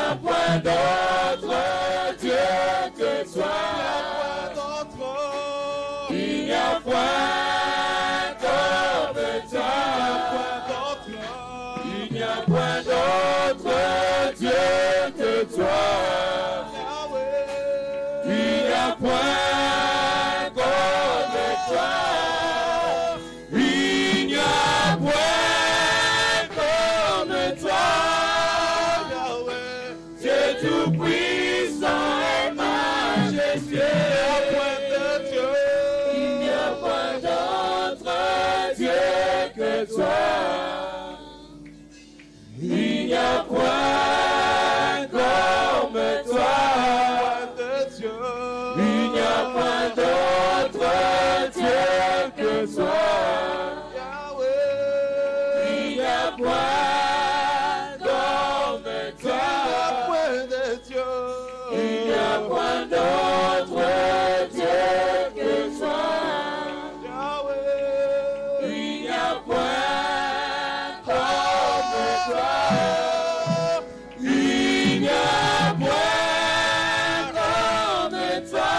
a point d'autre Dieu que toi. Il n'y a point comme toi. Il n'y a point d'autre Dieu que toi. Il n'y a point comme toi. Il n'y a point comme toi. Dieu tout-puissant et majestueux. Il n'y a point d'autre Dieu que toi. Il n'y a point comme toi. Il n'y a point d'autre Dieu que toi. Il n'y a point comme toi. Il n'y a point d'autre Dieu que toi. Il n'y a point comme toi. Il n'y a point comme toi.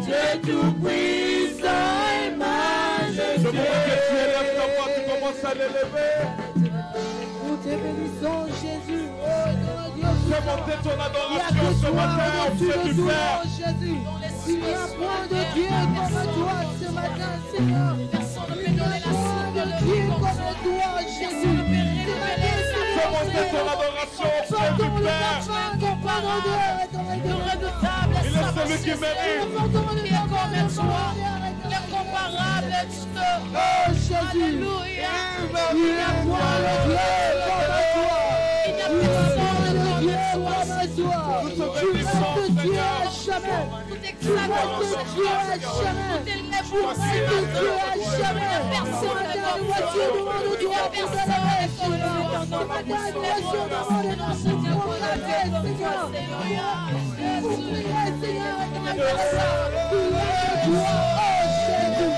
Dieu tout-puissant et majestueux. Nous te bénissons, Jésus. Oh, Dieu. Fais monter ton Il n'y a adoration que ce toi matin au-dessus auprès de du tout, Père. oh, Jésus. Il n'y a point de Dieu comme toi ce matin, Seigneur. Il n'y a point de Dieu comme toi, Jésus. Fais monter ton adoration auprès du Père. Il est celui qui mérite. Incomparable, oh Jésus. Alléluia. Il n'y a point de Dieu comme toi. Il n'y a personne de Dieu comme toi. Tu restes Dieu à jamais. Tu restes Dieu à jamais. Tu restes Dieu à jamais. Personne ne voici devant nous doit pour te lever, Seigneur. Ce matin, nous sommes devant les nations pour proclamer, Seigneur. Pour prier, Seigneur, et pour faire ça. Gloire à toi, oh Jésus.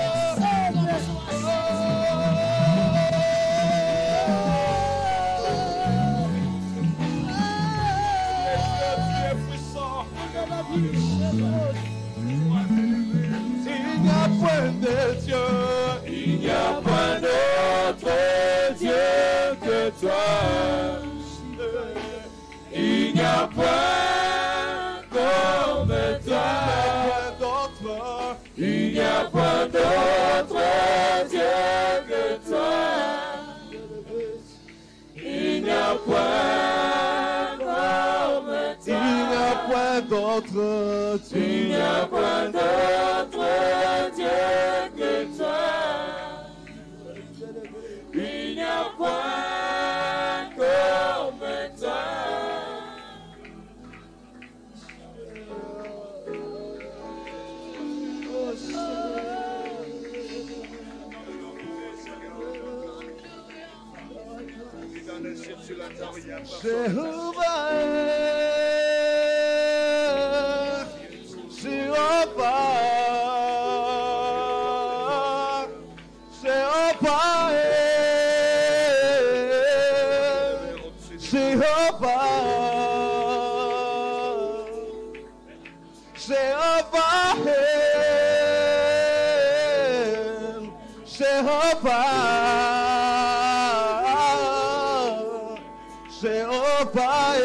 Il n'y a point de Dieu. Il n'y a point d'autre Dieu que toi. Il n'y a point comme toi. Il n'y a point d'autre Dieu que toi. Il n'y a point comme toi. Il n'y a point d'autre Dieu. Il n'y a point d'autre Dieu que toi. Il n'y a point comme toi. Jéhovah,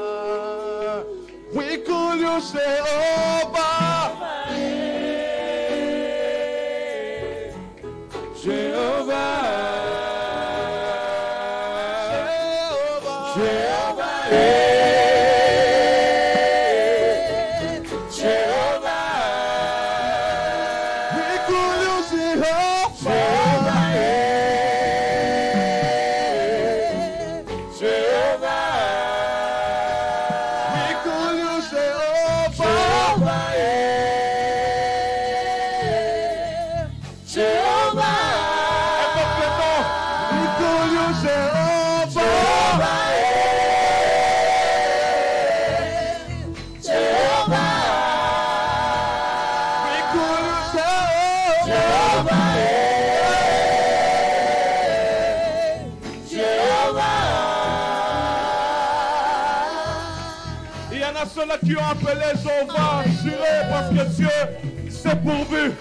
Jehovah, we call you Jehovah. Jehovah, ceux-là qui ont appelé Jéhovah Jireh parce que Dieu s'est pourvu.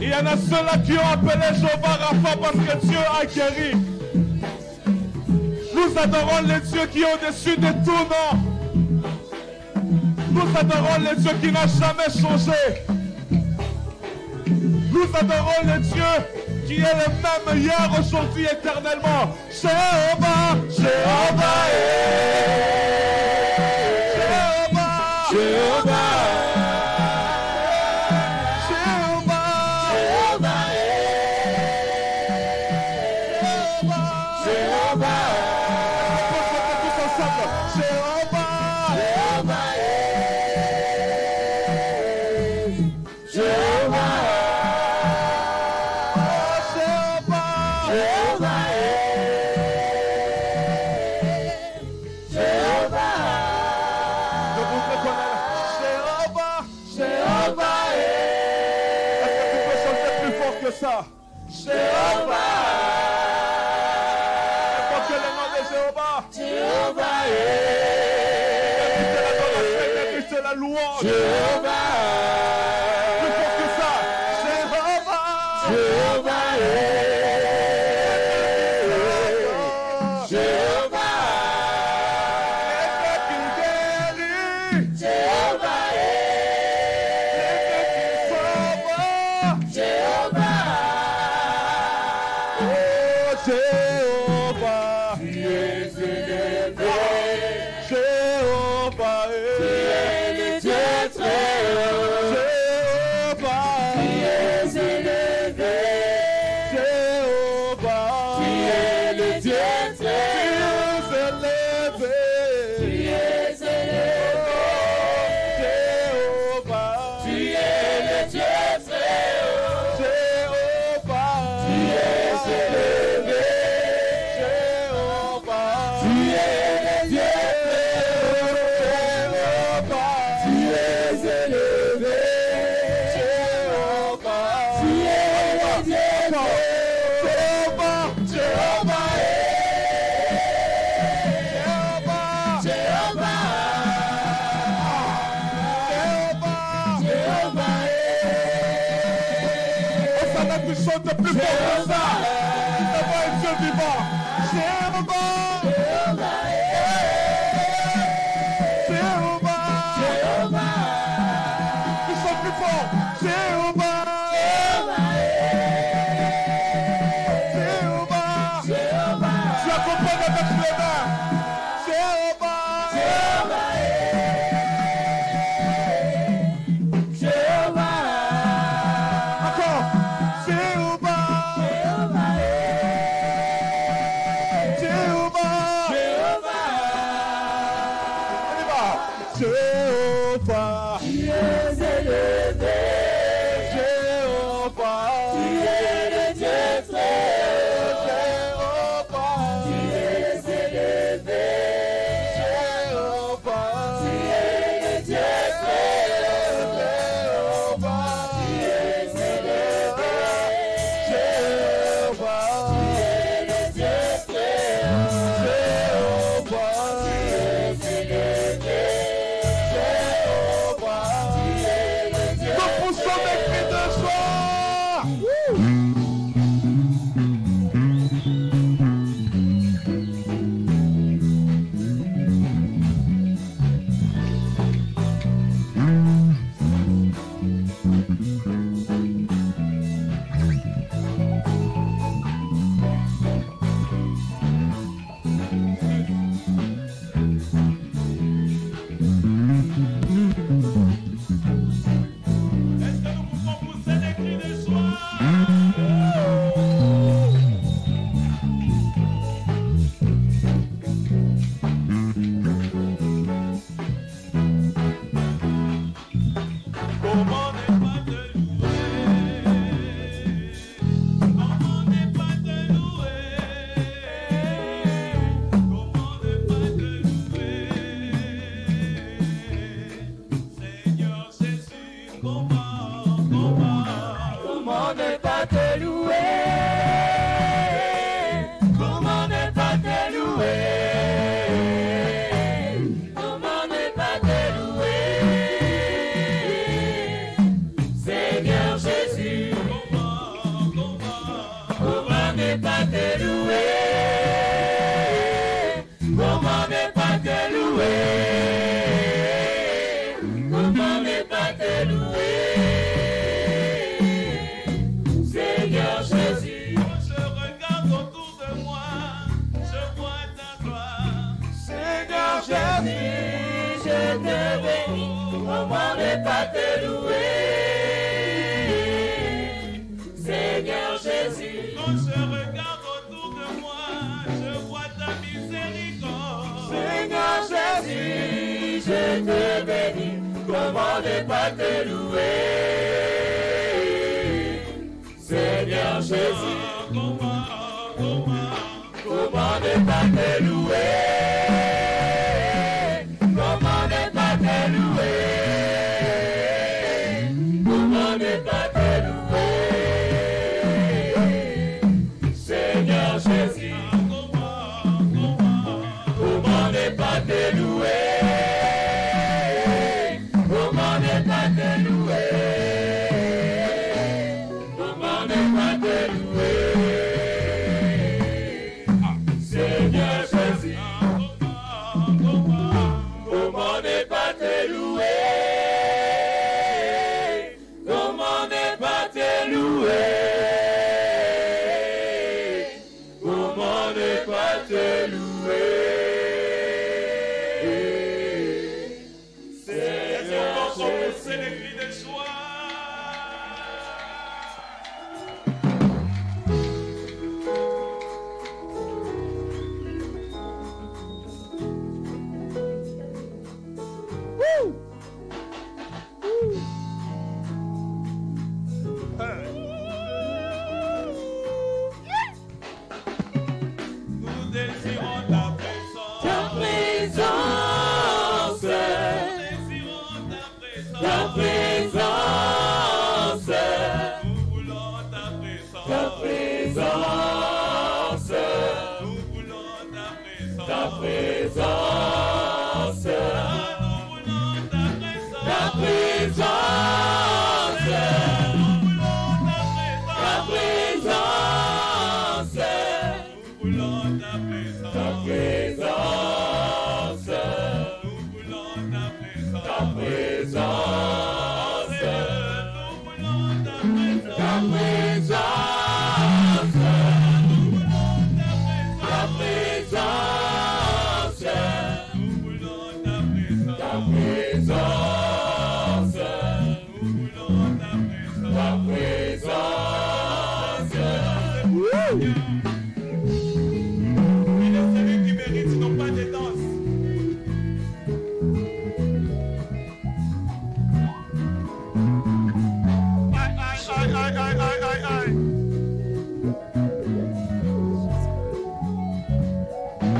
Il y en a ceux-là qui ont appelé Jéhovah Rapha parce que Dieu a guéri. Nous adorons les dieux qui est au-dessus de tout nom. Nous adorons les dieux qui n'ont jamais changé. Nous adorons le Dieu qui est le même hier, aujourd'hui, éternellement. Jéhovah, Jéhovah, Jéhovah, Jéhovah. Ça. Jéhovah. Évoquez le nom de Jéhovah. Jéhovah. Écoutez la louange. Jéhovah. Plus fort que ça. Jéhovah. Jéhovah. Jéhovah. Jéhovah, tu es élevé. Jéhovah, tu es le Dieu très haut. Jéhovah, tu es élevé. Jéhovah, tu es le Dieu très haut. Tu es élevé. Jéhovah, tu es le Dieu très haut. Jéhovah, tu es élevé. Chante plus fort que ça. Devant un Dieu vivant. Jéhovah. Jéhovah. Jéhovah. Tu chantes plus fort. Jéhovah. Jéhovah. Jéhovah. Tu accompagnes avec les mains. Jéhovah. Jéhovah. Jéhovah. Encore. Jéhovah, tu es élevé. Jéhovah, tu es le Dieu très haut. Jéhovah, tu es élevé. Jéhovah, tu es le Dieu très haut. Jéhovah, tu es élevé. Jéhovah, tu es le Dieu très haut. Jéhovah, tu es élevé. Comment ne pas te louer? Comment te louer? Comment ne pas te louer? Comment ne pas te louer? Seigneur Jésus, Quand je regarde autour de moi, je vois ta gloire. Seigneur Jésus, je te bénis. Comment ne pas te louer? Seigneur Jésus, quand je regarde autour de moi, je vois ta miséricorde. Seigneur Jésus, je te bénis. Comment ne pas te louer? Seigneur Jésus, comment ne pas te louer? Comment ne pas te louer? Comment ne pas te louer? Seigneur Jésus, comment ne pas te louer? Comment ne pas te louer? Comment ne pas te louer? Seigneur Jésus, comment ne pas te louer? Comment ne pas te louer? Comment ne pas te louer? Seigneur Jésus, c'est les cris de joie. Nous désirons ta présence. ta présence, Nous désirons ta présence. ta présence, Nous voulons ta présence. ta présence, Nous voulons ta présence. ta présence, Nous voulons ta présence. ta présence, Nous voulons ta ta présence. présence, Nous voulons ta ta présence. présence, Nous voulons ta présence. ta présence, Nous voulons ta présence. ta présence, ta présence, Nous voulons ta présence. ta présence, Nous voulons ta présence. ta présence. Il est celui qui mérite, non pas des danses. Aïe, aïe, aïe, aïe, aïe, aïe, aïe, aïe. Oh,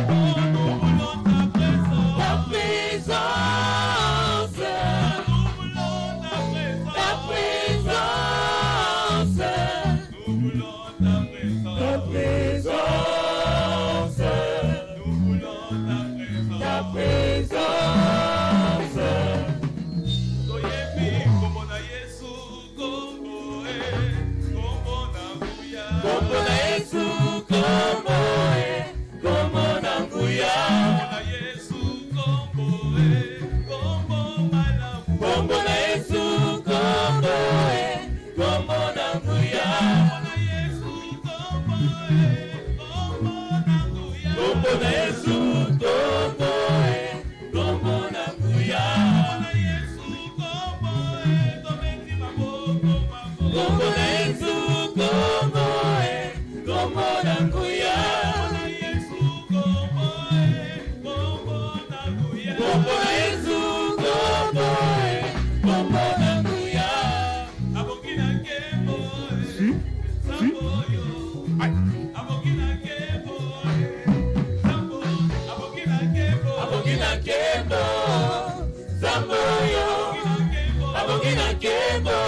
nous voulons ta présence. Ta présence, Nous voulons ta présence. ta présence, Nous voulons ta présence. ta présence, Nous voulons ta présence. ta présence. Toyebi kombo na Yesu, kombo na nguya. Kombo na Yesu, kombo na nguya. Kombo na Yesu, kombo malamu. Kombo na Yesu, kombo na nguya. Kombo na Yesu, kombo na nguya. Kombo na Yesu, kombo na nguya. Kombo na Yesu, kometi maboko, maboko. Kombo na Yesu, kombo na nguya. Kombo na Yesu, kombo na nguya. Kombo na Yesu, kombo na nguya. Abokina kembo, samboyo. Abokina kembo, sambo. Abokina kembo, Abogina kembo, zamboyo. Abogina kembo,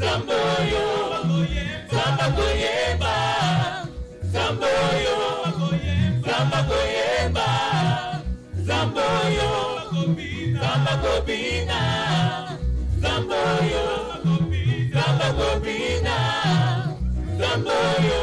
zamboyo. Zamba koyemba, zamboyo. Zamba koyemba, zamboyo. Zamba kobina, zamboyo. Zamba kobina, zamboyo.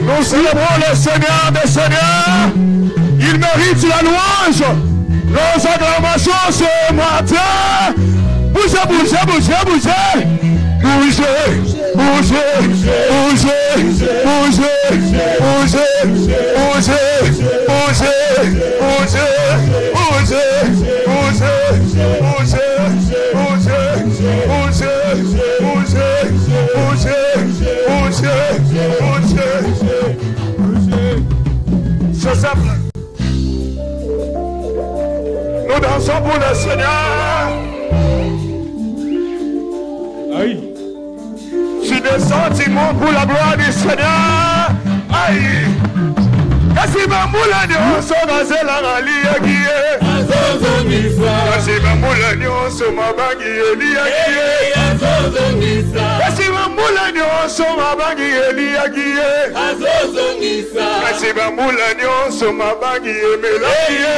Nous célébrons le Seigneur des Seigneurs. Il mérite la louange. Nos acclamations ce matin. Bougez, bougez, bougez, bougez. Bougez, bougez, bougez, bougez, bougez, bougez, bougez, bougez, bougez, bougez, c'est simple. Nous dansons pour le Seigneur. Aïe. J'ai des sentiments pour la gloire du Seigneur. Aïe. Kasi bambula nyonso bazela ngaliakie. Kasi bambula nyonso mabangi eliakie. Kasi bambula nyonso mabangi eliakie. Kasi bambula nyonso mabangi emelakie.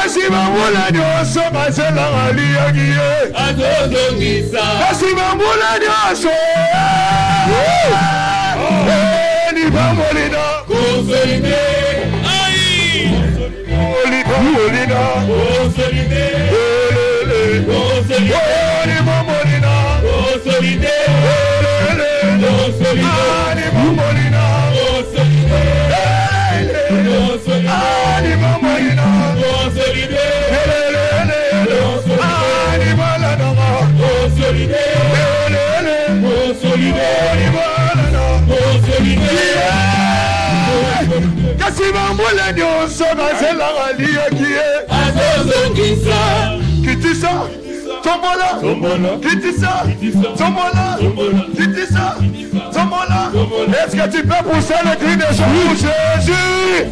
Kasi bambula nyonso bazela ngaliakie. Kasi bambula nyonso ni bambolina consolidé. Aïe bambolina consolidé. Consolidé ni bambolina consolidé. Consolidé ni bambolina consolidé. Ni bambolina consolidé. Ni balanama consolidé. Consolidé ni balanama consolidé. Kasi bambula nyonso bazela ngaliakie. Azozongisa kitisa tombola kitisa tombola kitisa tombola. Est-ce que tu peux pousser le cri de joie pour Jésus?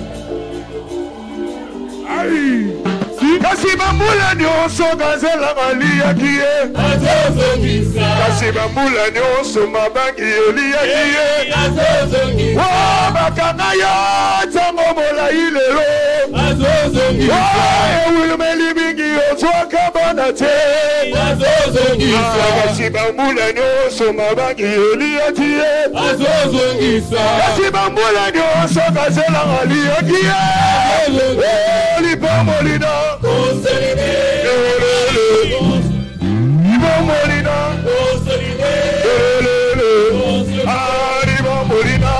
kasi bambula nyonso gazela maliaki ye kasi bambula nyonso mabangi eliaki ye bakanga yo ntango molai lelo ewilumeli mingi ozwaka bana te kasi bambula nyonso mabangi eliaki ye kasi bambula nyonso gazela maliaki ye libomolina libomolina libomolina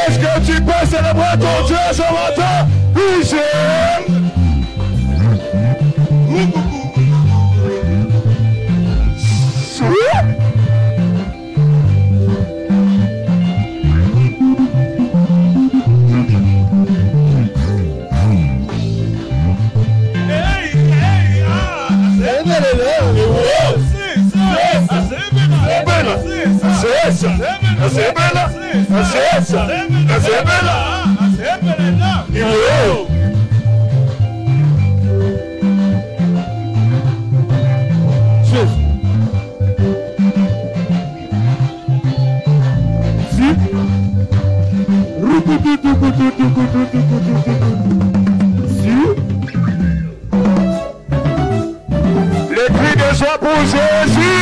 est-ce que tu peux célébrer ton Dieu ce matin? Oui, j'aime. Les cris de joie pour Jésus.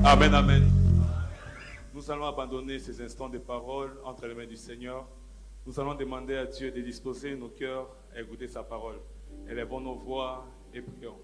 Amen, amen. Nous allons abandonner ces instants de parole entre les mains du Seigneur. Nous allons demander à Dieu de disposer nos cœurs à écouter sa parole. Élevons nos voix et prions.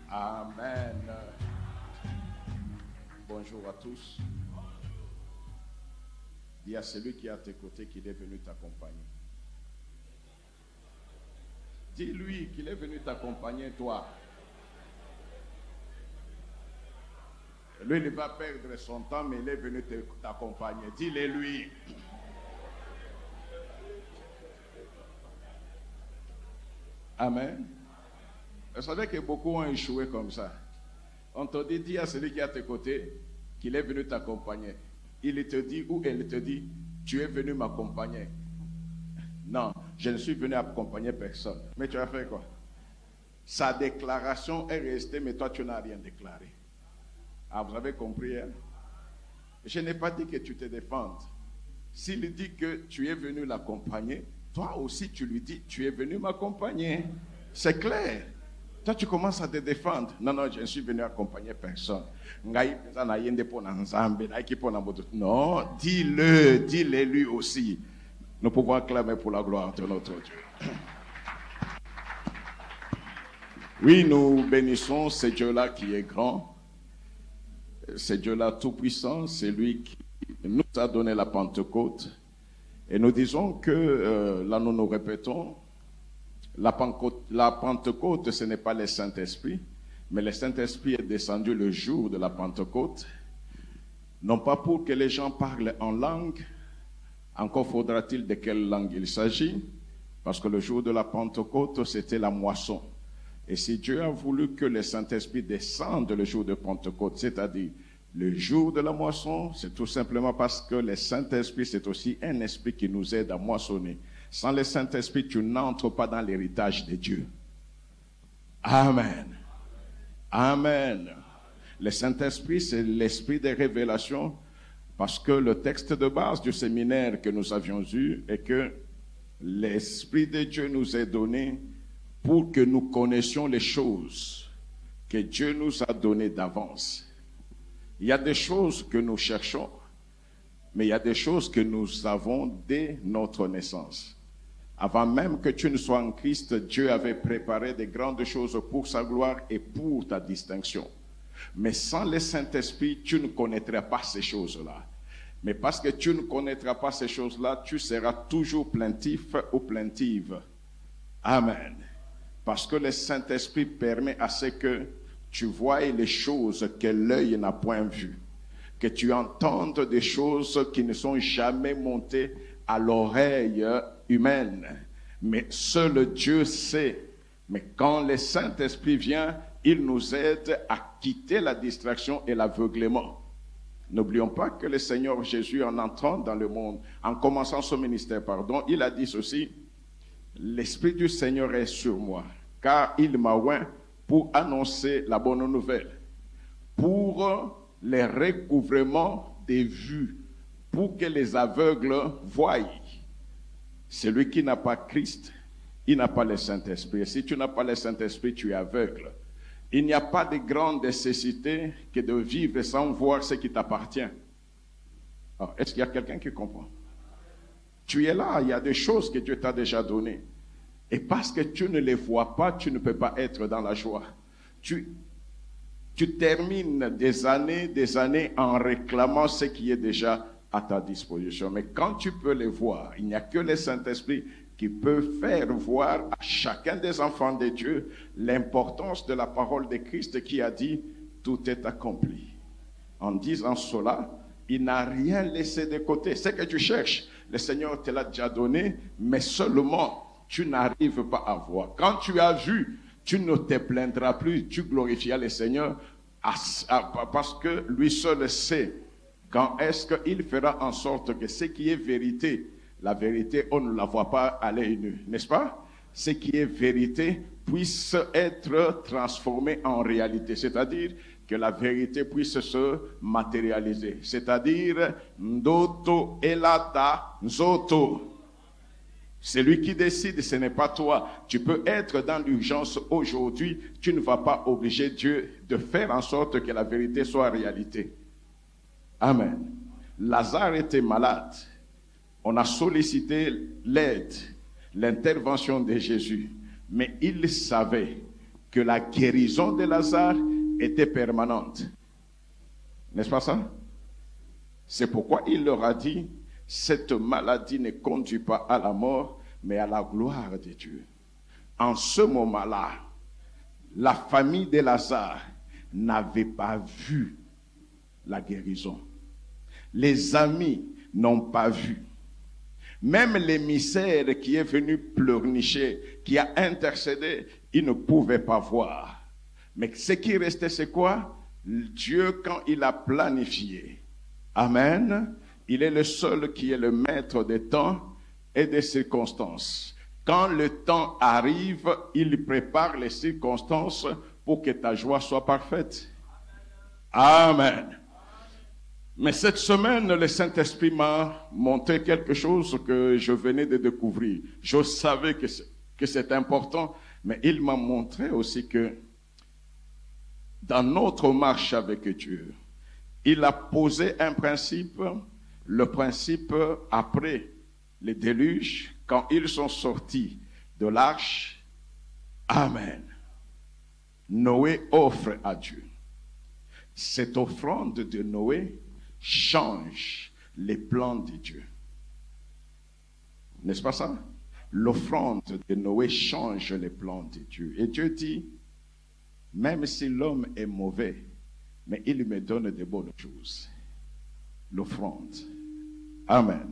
Amen. Bonjour à tous. Dis à celui qui est à tes côtés qu'il est venu t'accompagner. Dis-lui qu'il est venu t'accompagner, toi. Lui, il va perdre son temps, mais il est venu t'accompagner. Dis-le lui. Amen. Vous savez que beaucoup ont échoué comme ça. On te dit, dis à celui qui est à tes côtés qu'il est venu t'accompagner. Il te dit ou elle te dit, tu es venu m'accompagner. Non, je ne suis venu accompagner personne. Mais tu as fait quoi? Sa déclaration est restée, mais toi tu n'as rien déclaré. Ah, vous avez compris, hein? Je n'ai pas dit que tu te défendes. S'il dit que tu es venu l'accompagner, toi aussi tu lui dis, tu es venu m'accompagner. C'est clair. Toi, tu commences à te défendre. Non, non, je ne suis venu accompagner personne. Non, dis-le, dis-le lui aussi. Nous pouvons acclamer pour la gloire de notre Dieu. Oui, nous bénissons ce Dieu-là qui est grand. Ce Dieu-là tout-puissant, c'est lui qui nous a donné la Pentecôte. Et nous disons que, là nous répétons, la Pentecôte, ce n'est pas le Saint-Esprit, mais le Saint-Esprit est descendu le jour de la Pentecôte, non pas pour que les gens parlent en langue, encore faudra-t-il de quelle langue il s'agit, parce que le jour de la Pentecôte, c'était la moisson. Et si Dieu a voulu que le Saint-Esprit descende le jour de Pentecôte, c'est-à-dire le jour de la moisson, c'est tout simplement parce que le Saint-Esprit, c'est aussi un esprit qui nous aide à moissonner. Sans le Saint-Esprit, tu n'entres pas dans l'héritage de Dieu. Amen. Amen. Le Saint-Esprit, c'est l'esprit des révélations, parce que le texte de base du séminaire que nous avions eu est que l'Esprit de Dieu nous est donné pour que nous connaissions les choses que Dieu nous a données d'avance. Il y a des choses que nous cherchons, mais il y a des choses que nous avons dès notre naissance. Avant même que tu ne sois en Christ, Dieu avait préparé des grandes choses pour sa gloire et pour ta distinction. Mais sans le Saint-Esprit, tu ne connaîtras pas ces choses-là. Mais parce que tu ne connaîtras pas ces choses-là, tu seras toujours plaintif ou plaintive. Amen. Parce que le Saint-Esprit permet à ce que tu voies les choses que l'œil n'a point vues, que tu entendes des choses qui ne sont jamais montées à l'oreille humaine. Mais seul Dieu sait. Mais quand le Saint-Esprit vient, il nous aide à quitter la distraction et l'aveuglement. N'oublions pas que le Seigneur Jésus, en entrant dans le monde, en commençant son ministère, il a dit ceci: l'Esprit du Seigneur est sur moi, car il m'a oint pour annoncer la bonne nouvelle, pour les recouvrements des vues, pour que les aveugles voient. Celui qui n'a pas Christ, il n'a pas le Saint-Esprit. Et si tu n'as pas le Saint-Esprit, tu es aveugle. Il n'y a pas de grande nécessité que de vivre sans voir ce qui t'appartient. Est-ce qu'il y a quelqu'un qui comprend? Tu es là, il y a des choses que Dieu t'a déjà données. Et parce que tu ne les vois pas, tu ne peux pas être dans la joie. Tu termines des années en réclamant ce qui est déjà à ta disposition. Mais quand tu peux les voir, il n'y a que le Saint-Esprit qui peut faire voir à chacun des enfants de Dieu l'importance de la parole de Christ qui a dit « tout est accompli ». En disant cela, il n'a rien laissé de côté. Ce que tu cherches, le Seigneur te l'a déjà donné, mais seulement tu n'arrives pas à voir. Quand tu as vu, tu ne te plaindras plus, tu glorifieras le Seigneur parce que lui seul sait quand est-ce qu'il fera en sorte que ce qui est vérité, la vérité, on ne la voit pas à l'œil nu, n'est-ce pas? Ce qui est vérité puisse être transformé en réalité, c'est-à-dire que la vérité puisse se matérialiser, c'est-à-dire ndoto elata nzoto. C'est lui qui décide, ce n'est pas toi. Tu peux être dans l'urgence aujourd'hui, tu ne vas pas obliger Dieu de faire en sorte que la vérité soit réalité. Amen. Lazare était malade. On a sollicité l'aide, l'intervention de Jésus, mais il savait que la guérison de Lazare était permanente. N'est-ce pas ça? C'est pourquoi il leur a dit, cette maladie ne conduit pas à la mort, mais à la gloire de Dieu. En ce moment-là, la famille de Lazare n'avait pas vu la guérison. Les amis n'ont pas vu. Même l'émissaire qui est venu pleurnicher, qui a intercédé, il ne pouvait pas voir. Mais ce qui restait, c'est quoi? Dieu, quand il a planifié. Amen. Il est le seul qui est le maître des temps et des circonstances. Quand le temps arrive, il prépare les circonstances pour que ta joie soit parfaite. Amen. Mais cette semaine, le Saint-Esprit m'a montré quelque chose que je venais de découvrir. Je savais que c'est important, mais il m'a montré aussi que dans notre marche avec Dieu, il a posé un principe, le principe après les déluges, quand ils sont sortis de l'arche. Amen. Noé offre à Dieu. Cette offrande de Noé change les plans de Dieu. N'est-ce pas ça? L'offrande de Noé change les plans de Dieu. Et Dieu dit, même si l'homme est mauvais, mais il me donne de bonnes choses. L'offrande. Amen.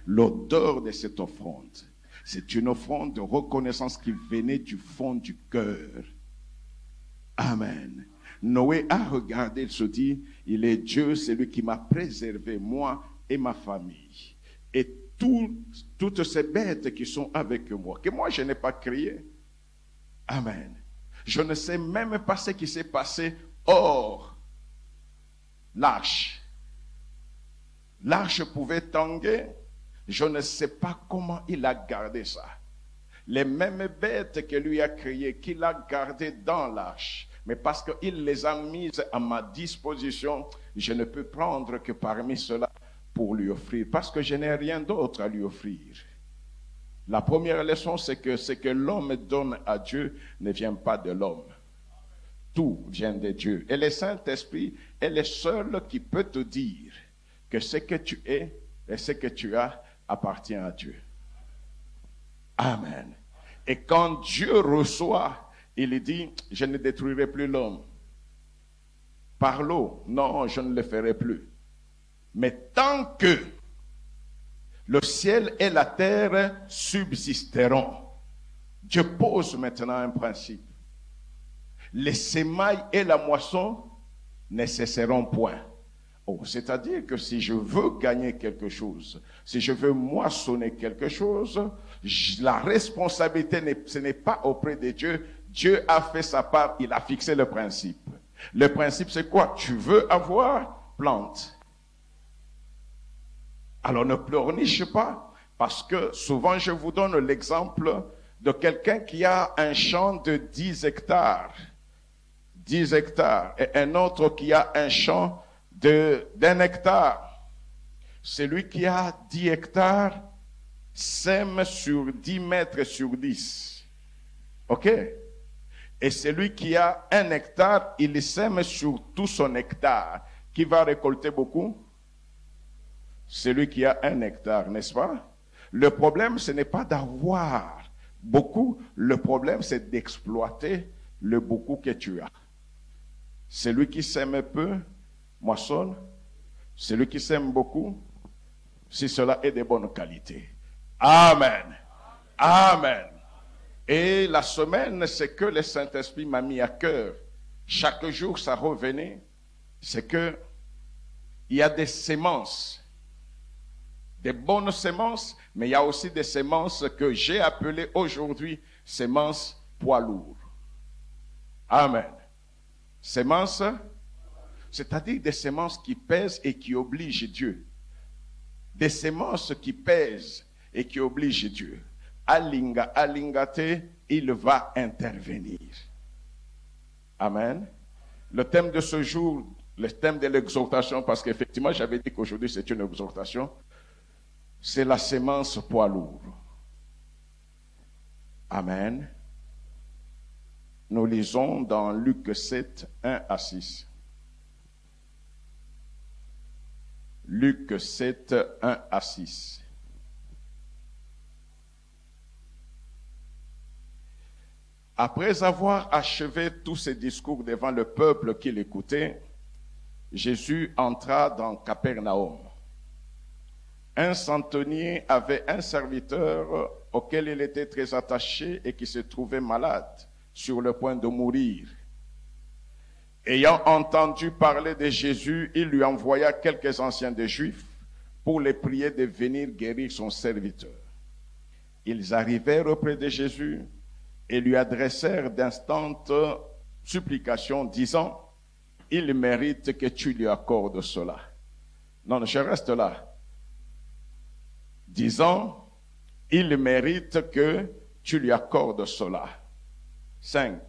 L'odeur de cette offrande, c'est une offrande de reconnaissance qui venait du fond du cœur. Amen. Noé a regardé, il se dit, il est Dieu, c'est lui qui m'a préservé, moi et ma famille. Et toutes ces bêtes qui sont avec moi, que moi je n'ai pas créé. Amen. Je ne sais même pas ce qui s'est passé hors l'arche. L'arche pouvait tanguer. Je ne sais pas comment il a gardé ça. Les mêmes bêtes que lui a créées, qu'il a gardées dans l'arche, mais parce qu'il les a mises à ma disposition, je ne peux prendre que parmi cela pour lui offrir, parce que je n'ai rien d'autre à lui offrir. La première leçon, c'est que ce que l'homme donne à Dieu ne vient pas de l'homme. Tout vient de Dieu. Et le Saint-Esprit est le seul qui peut te dire que ce que tu es et ce que tu as appartient à Dieu. Amen. Et quand Dieu reçoit, il dit, je ne détruirai plus l'homme. Par l'eau, non, je ne le ferai plus. Mais tant que le ciel et la terre subsisteront, Dieu pose maintenant un principe. Les semailles et la moisson ne cesseront point. Oh, c'est-à-dire que si je veux gagner quelque chose, si je veux moissonner quelque chose, la responsabilité, ce n'est pas auprès de Dieu. Dieu a fait sa part, il a fixé le principe. Le principe, c'est quoi? Tu veux avoir, plante. Alors ne pleurniche pas, parce que souvent je vous donne l'exemple de quelqu'un qui a un champ de 10 hectares. 10 hectares. Et un autre qui a un champ d'1 hectare. Celui qui a 10 hectares sème sur 10 mètres sur 10. OK? Et celui qui a 1 hectare, il sème sur tout son hectare. Qui va récolter beaucoup? Celui qui a 1 hectare, n'est-ce pas? Le problème, ce n'est pas d'avoir beaucoup. Le problème, c'est d'exploiter le beaucoup que tu as. Celui qui sème peu, moissonne. Celui qui sème beaucoup, si cela est de bonne qualité. Amen. Amen. Et la semaine, c'est que le Saint-Esprit m'a mis à cœur. Chaque jour, ça revenait. C'est que il y a des semences. Des bonnes semences, mais il y a aussi des semences que j'ai appelées aujourd'hui semences poids lourds. Amen. Semences, c'est-à-dire des semences qui pèsent et qui obligent Dieu. Des semences qui pèsent et qui obligent Dieu. Alinga, alingate, il va intervenir. Amen. Le thème de ce jour, le thème de l'exhortation, parce qu'effectivement, j'avais dit qu'aujourd'hui c'est une exhortation, c'est la sémence poids lourd. Amen. Nous lisons dans Luc 7, 1 à 6. Luc 7, 1 à 6. Après avoir achevé tous ses discours devant le peuple qui l'écoutait, Jésus entra dans Capernaum. Un centenier avait un serviteur auquel il était très attaché et qui se trouvait malade, sur le point de mourir. Ayant entendu parler de Jésus, il lui envoya quelques anciens des Juifs pour les prier de venir guérir son serviteur. Ils arrivèrent auprès de Jésus et lui adressèrent d'instantes supplications, disant, « Il mérite que tu lui accordes cela. » Non, je reste là. Disant, « Il mérite que tu lui accordes cela. » 5.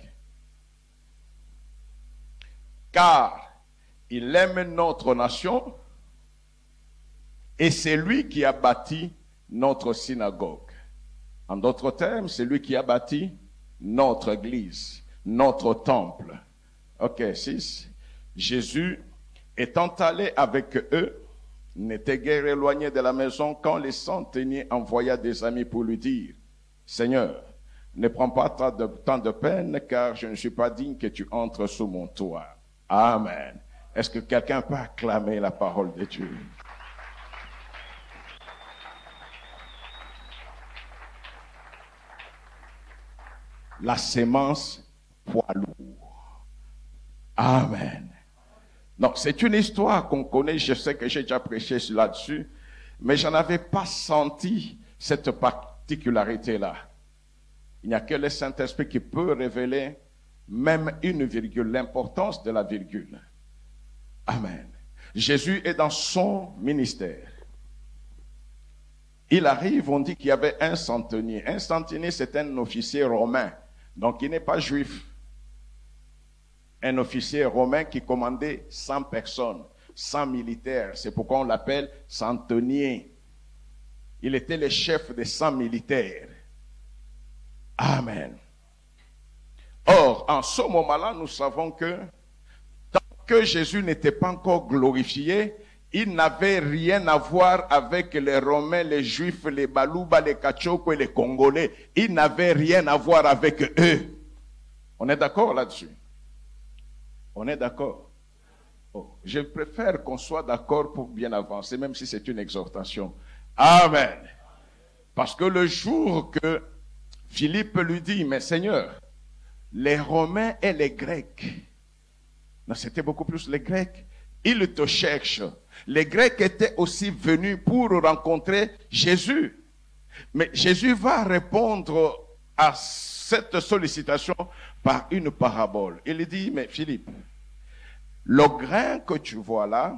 Car il aime notre nation et c'est lui qui a bâti notre synagogue. En d'autres termes, c'est lui qui a bâti notre église, notre temple. Ok, 6. Jésus, étant allé avec eux, n'était guère éloigné de la maison quand le centenier envoya des amis pour lui dire, « Seigneur, ne prends pas tant de peine, car je ne suis pas digne que tu entres sous mon toit. » Amen. Est-ce que quelqu'un peut acclamer la parole de Dieu? La sémence poids lourd. Amen. Non, c'est une histoire qu'on connaît, je sais que j'ai déjà prêché là-dessus, mais je n'avais pas senti cette particularité-là. Il n'y a que le Saint-Esprit qui peut révéler même une virgule, l'importance de la virgule. Amen. Jésus est dans son ministère. Il arrive, on dit qu'il y avait un centenier. Un centenier, c'est un officier romain, donc il n'est pas juif. un officier romain qui commandait 100 personnes, 100 militaires. C'est pourquoi on l'appelle centenier. Il était le chef des 100 militaires. Amen. Or, en ce moment-là, nous savons que tant que Jésus n'était pas encore glorifié, il n'avait rien à voir avec les Romains, les Juifs, les Balouba, les Kachoko et les Congolais. Il n'avait rien à voir avec eux. On est d'accord là-dessus? On est d'accord? Oh, je préfère qu'on soit d'accord pour bien avancer, même si c'est une exhortation. Amen. Parce que le jour que Philippe lui dit, mais Seigneur, les Romains et les Grecs, non, c'était beaucoup plus les Grecs, ils te cherchent. Les Grecs étaient aussi venus pour rencontrer Jésus. Mais Jésus va répondre à cette sollicitation par une parabole. Il dit, mais Philippe, le grain que tu vois là,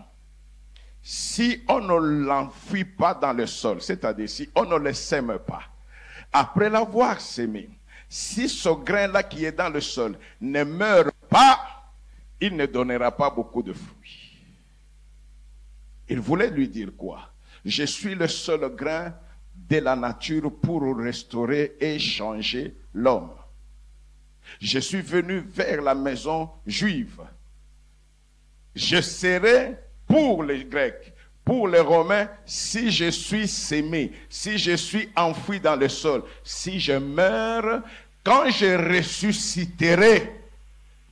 si on ne l'enfuit pas dans le sol, c'est-à-dire si on ne le sème pas, après l'avoir sémé, si ce grain-là qui est dans le sol ne meurt pas, il ne donnera pas beaucoup de fruits. Il voulait lui dire quoi? Je suis le seul grain de la nature pour restaurer et changer l'homme. Je suis venu vers la maison juive. Je serai pour les Grecs, pour les Romains, si je suis sémé, si je suis enfoui dans le sol, si je meurs, quand je ressusciterai,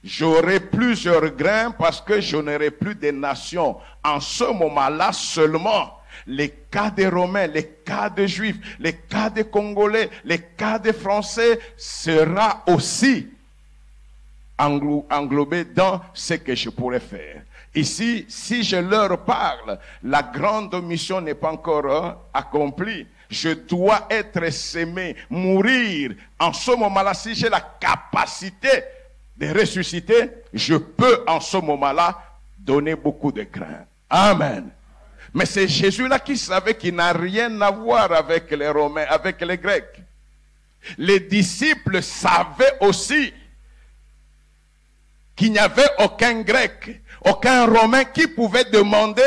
j'aurai plusieurs grains parce que je n'aurai plus de nations. En ce moment-là seulement, les cas des Romains, les cas des Juifs, les cas des Congolais, les cas des Français sera aussi englobé dans ce que je pourrais faire. Ici, si je leur parle, la grande mission n'est pas encore accomplie. Je dois être sémé, mourir. En ce moment-là, si j'ai la capacité de ressusciter, je peux en ce moment-là donner beaucoup de grains. Amen. Mais c'est Jésus-là qui savait qu'il n'a rien à voir avec les Romains, avec les Grecs. Les disciples savaient aussi qu'il n'y avait aucun Grec, aucun Romain qui pouvait demander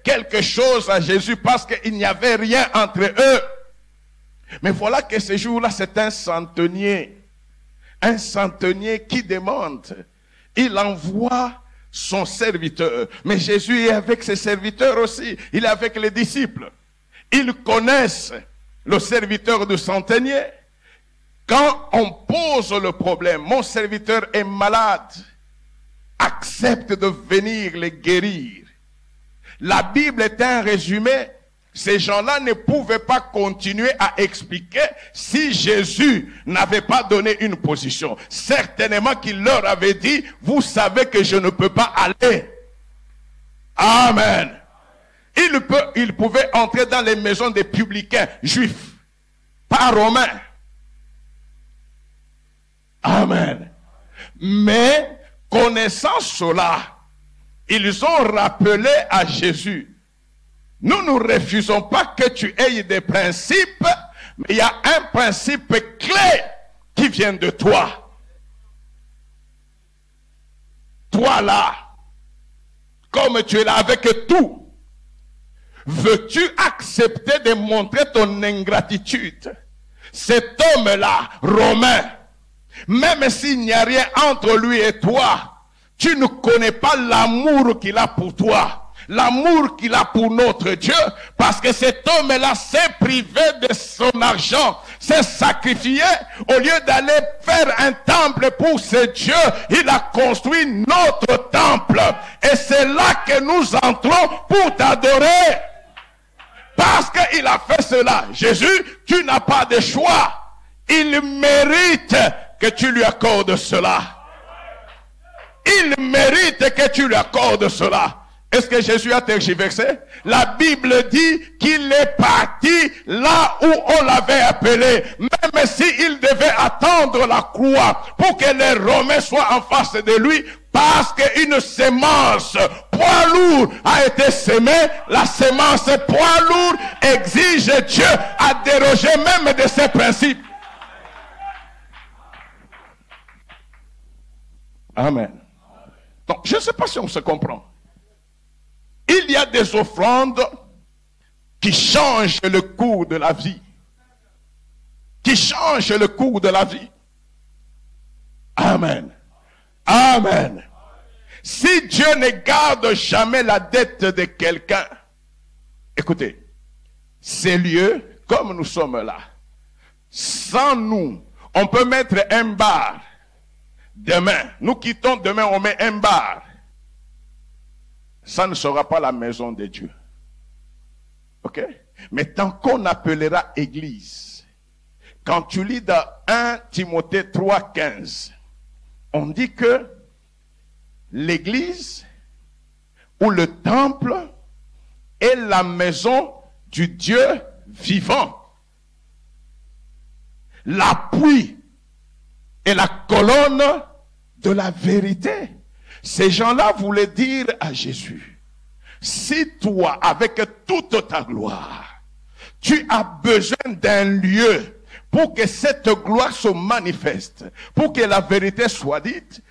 quelque chose à Jésus parce qu'il n'y avait rien entre eux. Mais voilà que ce jour-là, c'est un centenier. Un centenier qui demande. Il envoie son serviteur. Mais Jésus est avec ses serviteurs aussi. Il est avec les disciples. Ils connaissent le serviteur du centenier. Quand on pose le problème, mon serviteur est malade, accepte de venir les guérir. La Bible est un résumé. Ces gens-là ne pouvaient pas continuer à expliquer si Jésus n'avait pas donné une position. Certainement qu'il leur avait dit, vous savez que je ne peux pas aller. Amen. Il pouvait entrer dans les maisons des publicains juifs, pas romains. Amen. Mais connaissant cela, ils ont rappelé à Jésus, nous ne refusons pas que tu aies des principes, mais il y a un principe clé qui vient de toi. Toi là, comme tu es là avec tout, veux-tu accepter de montrer ton ingratitude? Cet homme-là, Romain, même s'il n'y a rien entre lui et toi, tu ne connais pas l'amour qu'il a pour toi. L'amour qu'il a pour notre Dieu, parce que cet homme-là s'est privé de son argent, s'est sacrifié, au lieu d'aller faire un temple pour ce Dieu, il a construit notre temple. Et c'est là que nous entrons pour t'adorer. Parce qu'il a fait cela. Jésus, tu n'as pas de choix. Il mérite que tu lui accordes cela. Il mérite que tu lui accordes cela. Est-ce que Jésus a tergiversé? La Bible dit qu'il est parti là où on l'avait appelé. Même s'il devait attendre la croix pour que les Romains soient en face de lui, parce qu'une semence poids lourd a été semée, la semence poids lourd exige Dieu à déroger même de ses principes. Amen. Donc, je ne sais pas si on se comprend. Il y a des offrandes qui changent le cours de la vie. Qui changent le cours de la vie. Amen. Amen. Si Dieu ne garde jamais la dette de quelqu'un, écoutez, ces lieux, comme nous sommes là, sans nous, on peut mettre un bar. Demain, nous quittons, demain on met un bar. Ça ne sera pas la maison de Dieu. Ok? Mais tant qu'on appellera église, quand tu lis dans 1 Timothée 3,15, on dit que l'église ou le temple est la maison du Dieu vivant. L'appui et la colonne de la vérité. Ces gens-là voulaient dire à Jésus, si toi, avec toute ta gloire, tu as besoin d'un lieu pour que cette gloire se manifeste, pour que la vérité soit dite,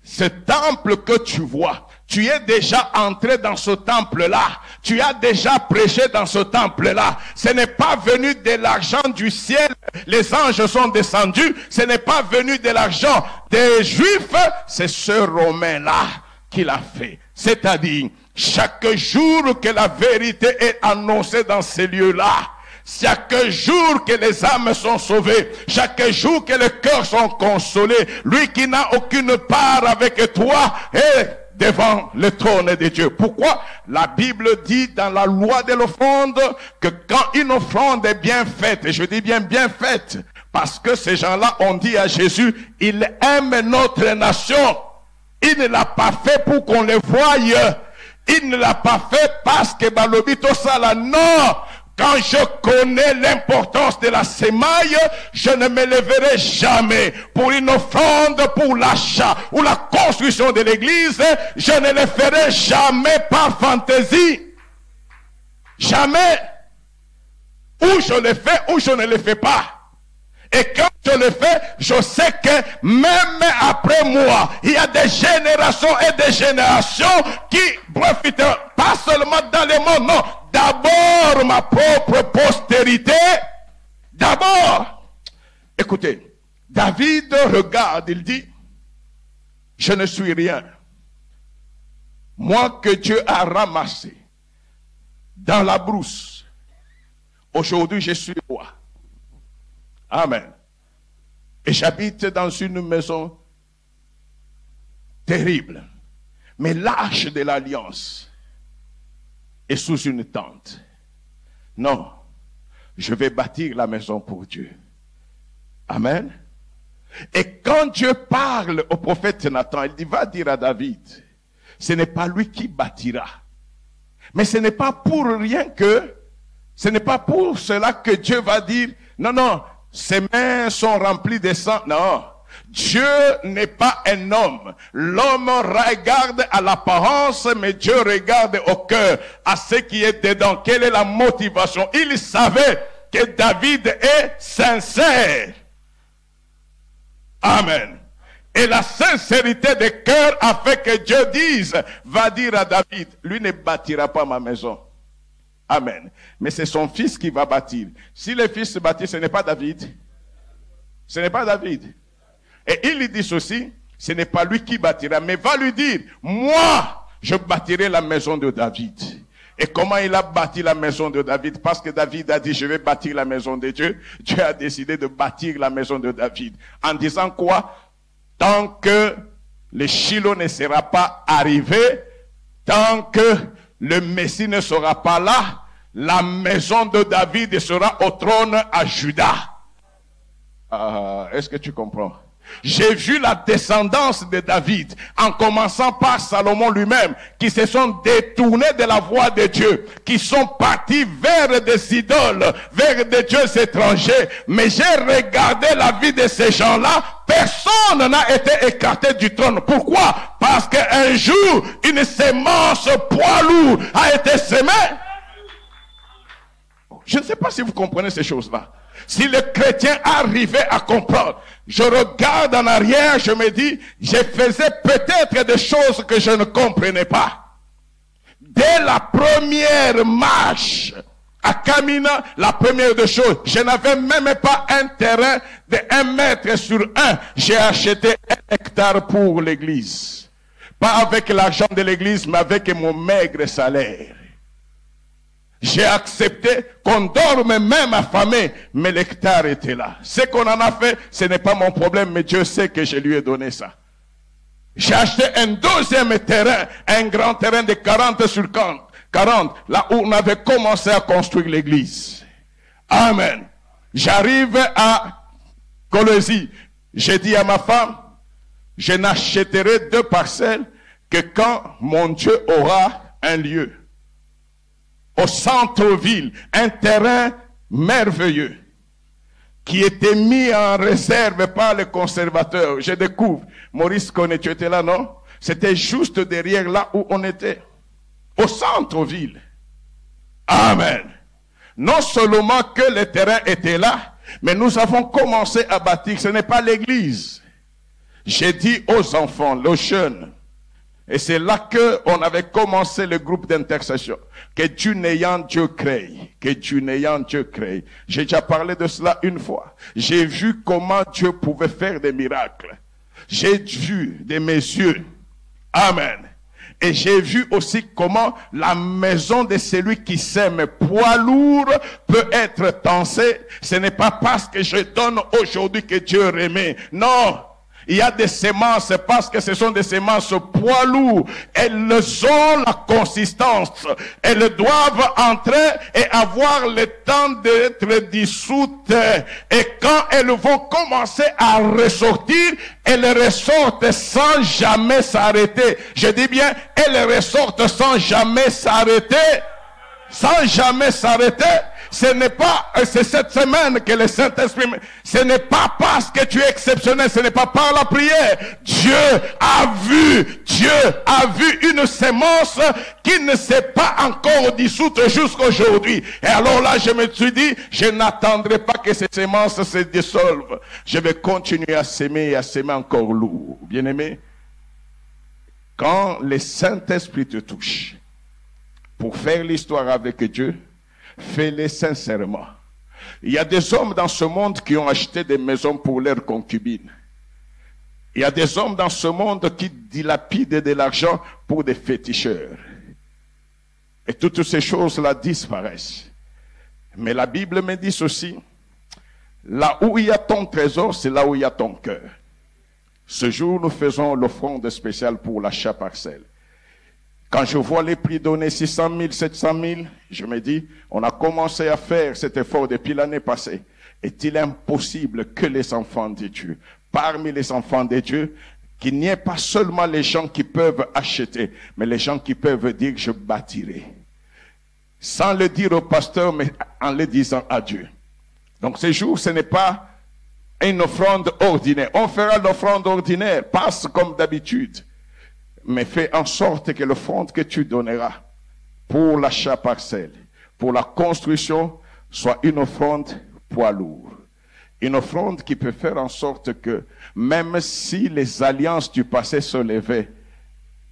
ce temple que tu vois, tu es déjà entré dans ce temple-là. Tu as déjà prêché dans ce temple-là. Ce n'est pas venu de l'argent du ciel. Les anges sont descendus. Ce n'est pas venu de l'argent des Juifs. C'est ce Romain-là qui l'a fait. C'est-à-dire, chaque jour que la vérité est annoncée dans ces lieux-là, chaque jour que les âmes sont sauvées, chaque jour que les cœurs sont consolés, lui qui n'a aucune part avec toi est devant le trône de Dieu. Pourquoi? La Bible dit dans la loi de l'offrande que quand une offrande est bien faite, et je dis bien faite, parce que ces gens-là ont dit à Jésus, il aime notre nation. Il ne l'a pas fait pour qu'on les voie. Il ne l'a pas fait parce que Balobito Sala, non. Quand je connais l'importance de la sémaille, je ne me leverai jamais pour une offrande, pour l'achat ou la construction de l'église. Je ne le ferai jamais par fantaisie. Jamais. Ou je le fais ou je ne le fais pas. Et quand je le fais, je sais que même après moi, il y a des générations et des générations qui profitent pas seulement dans le monde, non. D'abord ma propre postérité. D'abord. Écoutez, David regarde, il dit, je ne suis rien. Moi que Dieu a ramassé dans la brousse, aujourd'hui je suis roi. Amen. Et j'habite dans une maison terrible. Mais l'arche de l'alliance est sous une tente. Non. Je vais bâtir la maison pour Dieu. Amen. Et quand Dieu parle au prophète Nathan, il dit, va dire à David, ce n'est pas lui qui bâtira. Mais ce n'est pas pour rien que, ce n'est pas pour cela que Dieu va dire, non, non, ses mains sont remplies de sang. Non. Dieu n'est pas un homme. L'homme regarde à l'apparence, mais Dieu regarde au cœur, à ce qui est dedans. Quelle est la motivation? Il savait que David est sincère. Amen. Et la sincérité de cœur a fait que Dieu dise, va dire à David, lui ne bâtira pas ma maison. Amen. Mais c'est son fils qui va bâtir. Si le fils bâtit, ce n'est pas David. Ce n'est pas David. Et il lui dit ceci, ce n'est pas lui qui bâtira, mais va lui dire, moi, je bâtirai la maison de David. Et comment il a bâti la maison de David? Parce que David a dit, je vais bâtir la maison de Dieu. Dieu a décidé de bâtir la maison de David. En disant quoi? Tant que le Shiloh ne sera pas arrivé, tant que le Messie ne sera pas là, la maison de David sera au trône à Juda. Est-ce que tu comprends? J'ai vu la descendance de David, en commençant par Salomon lui-même, qui se sont détournés de la voie de Dieu, qui sont partis vers des idoles, vers des dieux étrangers. Mais j'ai regardé la vie de ces gens-là, personne n'a été écarté du trône. Pourquoi? Parce qu'un jour, une sémence poids lourd a été sémée. Je ne sais pas si vous comprenez ces choses-là. Si le chrétien arrivait à comprendre, je regarde en arrière, je me dis, je faisais peut-être des choses que je ne comprenais pas. Dès la première marche à Kamina, la première des choses, je n'avais même pas un terrain de 1 mètre sur 1. J'ai acheté 1 hectare pour l'église. Pas avec l'argent de l'église, mais avec mon maigre salaire. J'ai accepté qu'on dorme même affamé, mais l'hectare était là. Ce qu'on en a fait, ce n'est pas mon problème, mais Dieu sait que je lui ai donné ça. J'ai acheté un deuxième terrain, un grand terrain de 40 sur 40, là où on avait commencé à construire l'église. Amen. J'arrive à Colosie. J'ai dit à ma femme, je n'achèterai 2 parcelles que quand mon Dieu aura un lieu. Au centre-ville, un terrain merveilleux qui était mis en réserve par les conservateurs. Je découvre, Maurice connaît, tu étais là, non? C'était juste derrière là où on était, au centre-ville. Amen. Non seulement que le terrain était là, mais nous avons commencé à bâtir. Ce n'est pas l'église. J'ai dit aux enfants, aux jeunes, et c'est là qu'on avait commencé le groupe d'intercession. Que Dieu n'ayant Dieu crée. Que Dieu n'ayant Dieu crée. J'ai déjà parlé de cela une fois. J'ai vu comment Dieu pouvait faire des miracles. J'ai vu de mes yeux. Amen. Et j'ai vu aussi comment la maison de celui qui sème poids lourd peut être tensée. Ce n'est pas parce que je donne aujourd'hui que Dieu remet. Non. Il y a des semences parce que ce sont des semences poids lourds. Elles ont la consistance. Elles doivent entrer et avoir le temps d'être dissoutes. Et quand elles vont commencer à ressortir, elles ressortent sans jamais s'arrêter. Je dis bien, elles ressortent sans jamais s'arrêter. Sans jamais s'arrêter. Ce n'est pas, c'est cette semaine que le Saint-Esprit, ce n'est pas parce que tu es exceptionnel, ce n'est pas par la prière. Dieu a vu une sémence qui ne s'est pas encore dissoute jusqu'aujourd'hui. Et alors là, je me suis dit, je n'attendrai pas que ces sémences se dissolvent. Je vais continuer à s'aimer et à s'aimer encore lourd. Bien-aimé, quand le Saint-Esprit te touche, pour faire l'histoire avec Dieu, fais-les sincèrement. Il y a des hommes dans ce monde qui ont acheté des maisons pour leurs concubines. Il y a des hommes dans ce monde qui dilapident de l'argent pour des féticheurs. Et toutes ces choses-là disparaissent. Mais la Bible me dit ceci, là où il y a ton trésor, c'est là où il y a ton cœur. Ce jour, nous faisons l'offrande spéciale pour l'achat parcelle. Quand je vois les prix donnés, 600 000, 700 000, je me dis, on a commencé à faire cet effort depuis l'année passée. Est-il impossible que les enfants de Dieu, parmi les enfants de Dieu, qu'il n'y ait pas seulement les gens qui peuvent acheter, mais les gens qui peuvent dire, je bâtirai. Sans le dire au pasteur, mais en le disant à Dieu. Donc ce jour, ce n'est pas une offrande ordinaire. On fera l'offrande ordinaire, passe comme d'habitude. Mais fais en sorte que l'offrande que tu donneras pour l'achat parcelle, pour la construction, soit une offrande poids lourd. Une offrande qui peut faire en sorte que, même si les alliances du passé se levaient,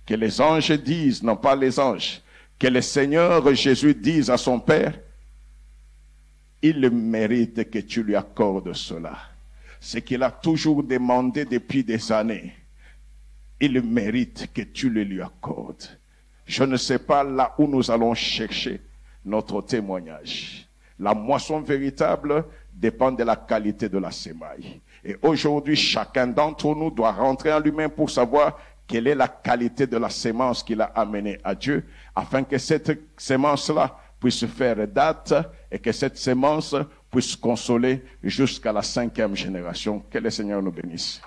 que les anges disent, non pas les anges, que le Seigneur Jésus dise à son Père, il mérite que tu lui accordes cela. Ce qu'il a toujours demandé depuis des années. Il mérite que tu le lui accordes. Je ne sais pas là où nous allons chercher notre témoignage. La moisson véritable dépend de la qualité de la semaille. Et aujourd'hui, chacun d'entre nous doit rentrer en lui-même pour savoir quelle est la qualité de la sémence qu'il a amenée à Dieu, afin que cette sémence-là puisse faire date et que cette sémence puisse consoler jusqu'à la 5e génération. Que le Seigneur nous bénisse.